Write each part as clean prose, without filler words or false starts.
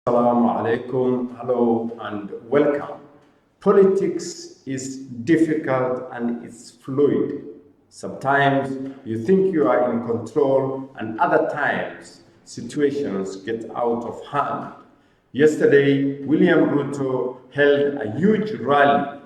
Assalamu alaikum, hello and welcome. Politics is difficult and it's fluid. Sometimes you think you are in control, and other times situations get out of hand. Yesterday, William Ruto held a huge rally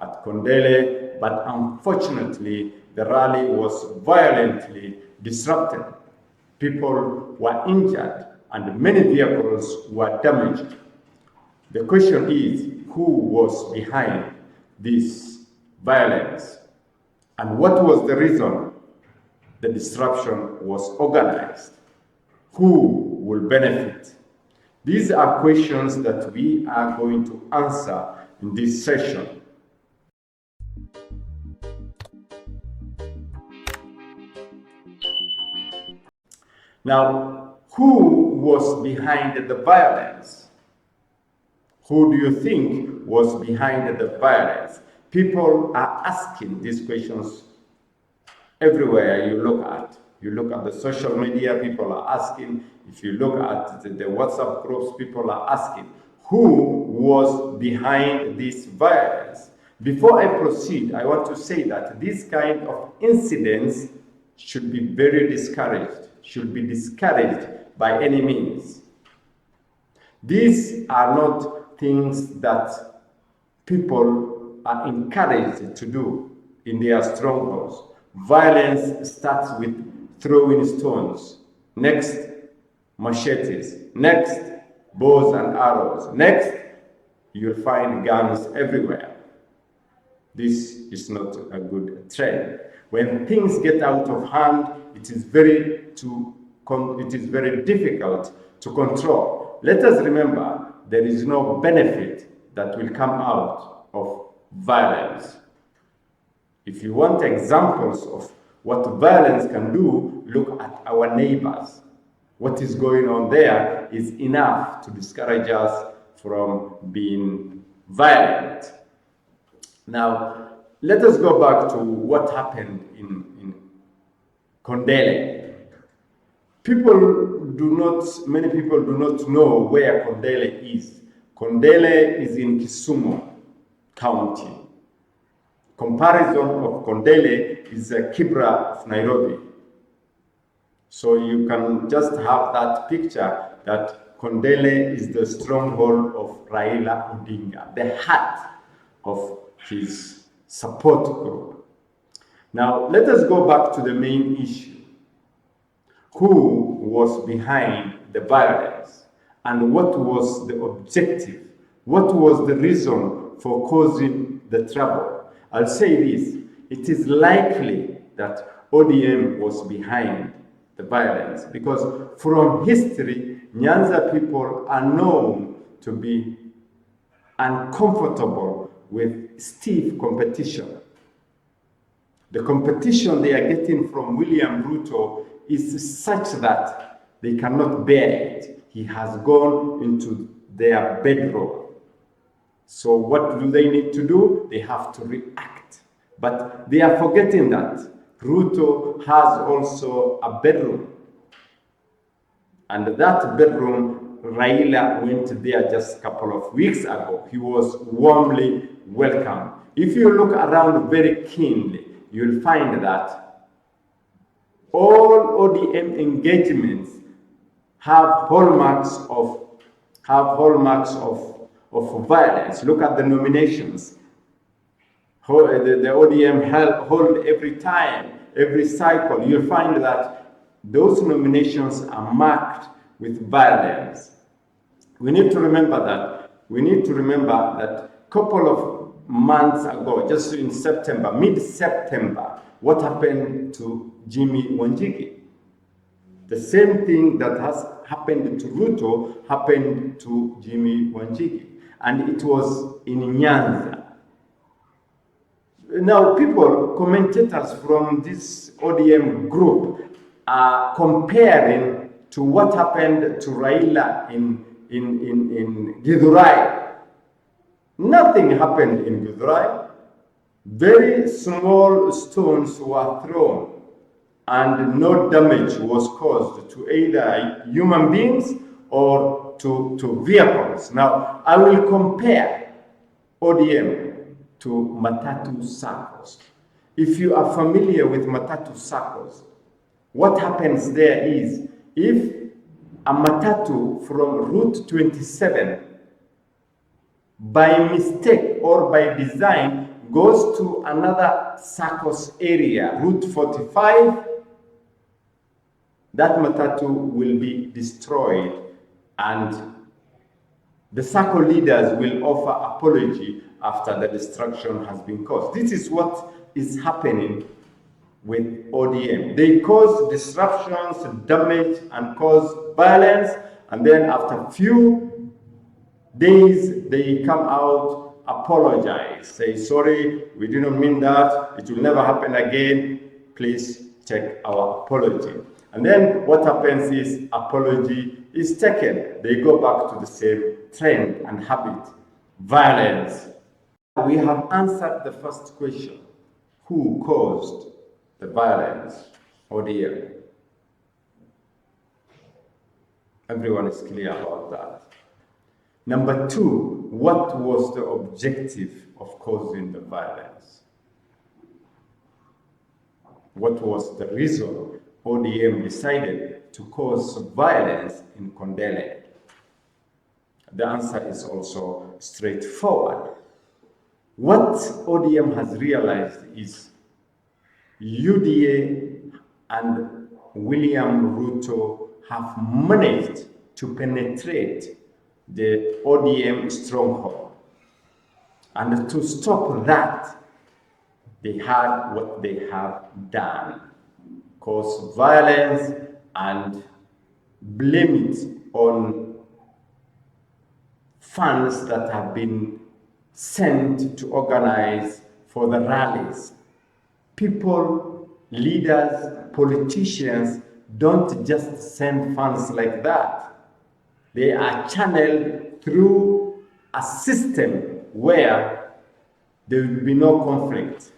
at Kondele, but unfortunately, the rally was violently disrupted. People were injured and many vehicles were damaged. The question is, who was behind this violence? And what was the reason the disruption was organized? Who will benefit? These are questions that we are going to answer in this session. Now, who was behind the violence? Who do you think was behind the violence? People are asking these questions everywhere you look at. You look at the social media, people are asking. If you look at the WhatsApp groups, people are asking, who was behind this violence? Before I proceed, I want to say that this kind of incidents should be very discouraged, should be discouraged by any means. These are not things that people are encouraged to do in their strongholds. Violence starts with throwing stones, next machetes, next bows and arrows, next you'll find guns everywhere. This is not a good trend. When things get out of hand, it is very difficult to control. Let us remember there is no benefit that will come out of violence. If you want examples of what violence can do, look at our neighbors. What is going on there is enough to discourage us from being violent. Now, let us go back to what happened in Kondele. Many people do not know where Kondele is. Kondele is in Kisumu County. Comparison of Kondele is a Kibra of Nairobi. So you can just have that picture that Kondele is the stronghold of Raila Odinga, the heart of his support group. Now, let us go back to the main issue. Who was behind the violence? And what was the objective? What was the reason for causing the trouble? I'll say this, it is likely that ODM was behind the violence because from history, Nyanza people are known to be uncomfortable with stiff competition. The competition they are getting from William Ruto is such that they cannot bear it. He has gone into their bedroom. So what do they need to do? They have to react. But they are forgetting that Ruto has also a bedroom. And that bedroom, Raila went there just a couple of weeks ago. He was warmly welcomed. If you look around very keenly, you'll find that all ODM engagements have hallmarks of violence. Look at the nominations. The ODM hold every time, every cycle. You'll find that those nominations are marked with violence. We need to remember that. We need to remember that a couple of months ago, just in September, mid-September, what happened to Jimmy Wanjigi? The same thing that has happened to Ruto happened to Jimmy Wanjigi. And it was in Nyanza. Now, commentators from this ODM group are comparing to what happened to Raila in Githurai. Nothing happened in Githurai. Very small stones were thrown and no damage was caused to either human beings or to vehicles. Now, I will compare ODM to matatu circles. If you are familiar with matatu circles, what happens there is, if a matatu from Route 27 by mistake or by design goes to another circus area, Route 45, that matatu will be destroyed and the circle leaders will offer apology after the destruction has been caused. This is what is happening with ODM. They cause disruptions, damage, and cause violence, and then after few days, they come out, apologize, say, sorry, we didn't mean that, it will never happen again, please take our apology. And then what happens is, apology is taken. They go back to the same trend and habit, violence. We have answered the first question, who caused the violence, ODM? Everyone is clear about that. Number two, what was the objective of causing the violence? What was the reason ODM decided to cause violence in Kondele? The answer is also straightforward. What ODM has realized is UDA and William Ruto have managed to penetrate the ODM stronghold. And to stop that, they had what they have done, cause violence and blame it on funds that have been sent to organize for the rallies. People, leaders, politicians don't just send funds like that. They are channeled through a system where there will be no conflict.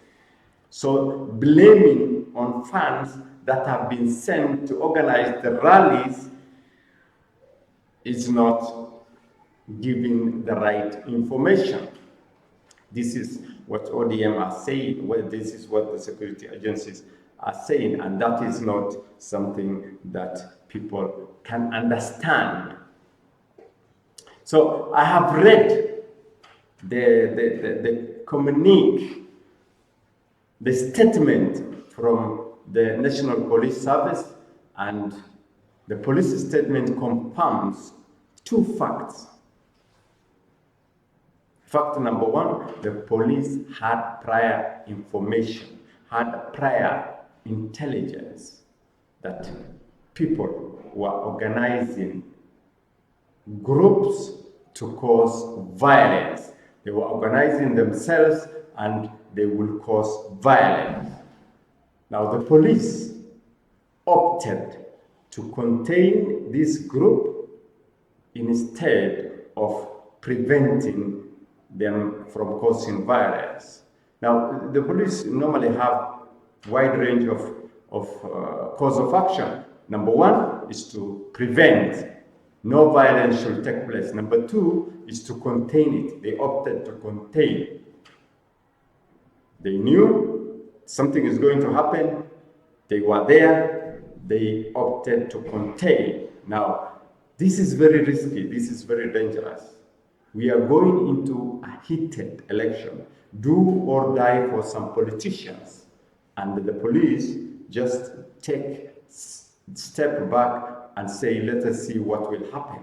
So blaming on funds that have been sent to organize the rallies is not giving the right information. This is what ODM are saying, well, this is what the security agencies are saying, and that is not something that people can understand. So I have read the communique, the statement from the National Police Service, and the police statement confirms two facts. Fact number one, the police had prior information, had prior intelligence that people were organizing groups to cause violence. They were organizing themselves and they will cause violence. Now the police opted to contain this group instead of preventing them from causing violence. Now, the police normally have wide range of cause of action. Number one is to prevent, no violence should take place. Number two is to contain it. They opted to contain. They knew something is going to happen. They were there. They opted to contain. Now, this is very risky. This is very dangerous. We are going into a heated election, do or die for some politicians, and the police just take step back and say, let us see what will happen.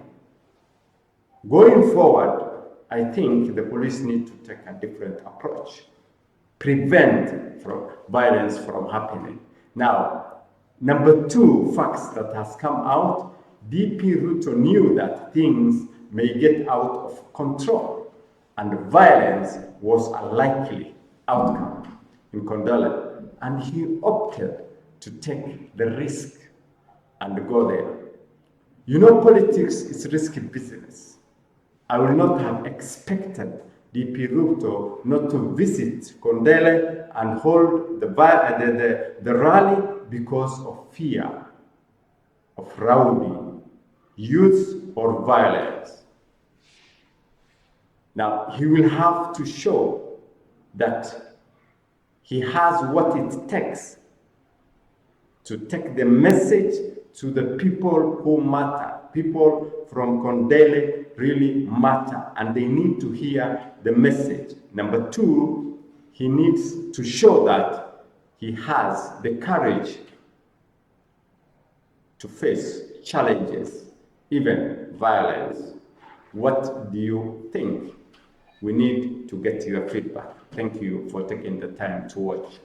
Going forward, I think the police need to take a different approach, prevent violence from happening. Now, number two facts that has come out, DP Ruto knew that things may get out of control, and violence was a likely outcome in Kondele, and he opted to take the risk and go there. You know, politics is risky business. I would not have expected DP Ruto not to visit Kondele and hold the rally because of fear of rowdy youth or violence. Now, he will have to show that he has what it takes to take the message to the people who matter. People from Kondele really matter, and they need to hear the message. Number two, he needs to show that he has the courage to face challenges, even violence. What do you think? We need to get your feedback. Thank you for taking the time to watch.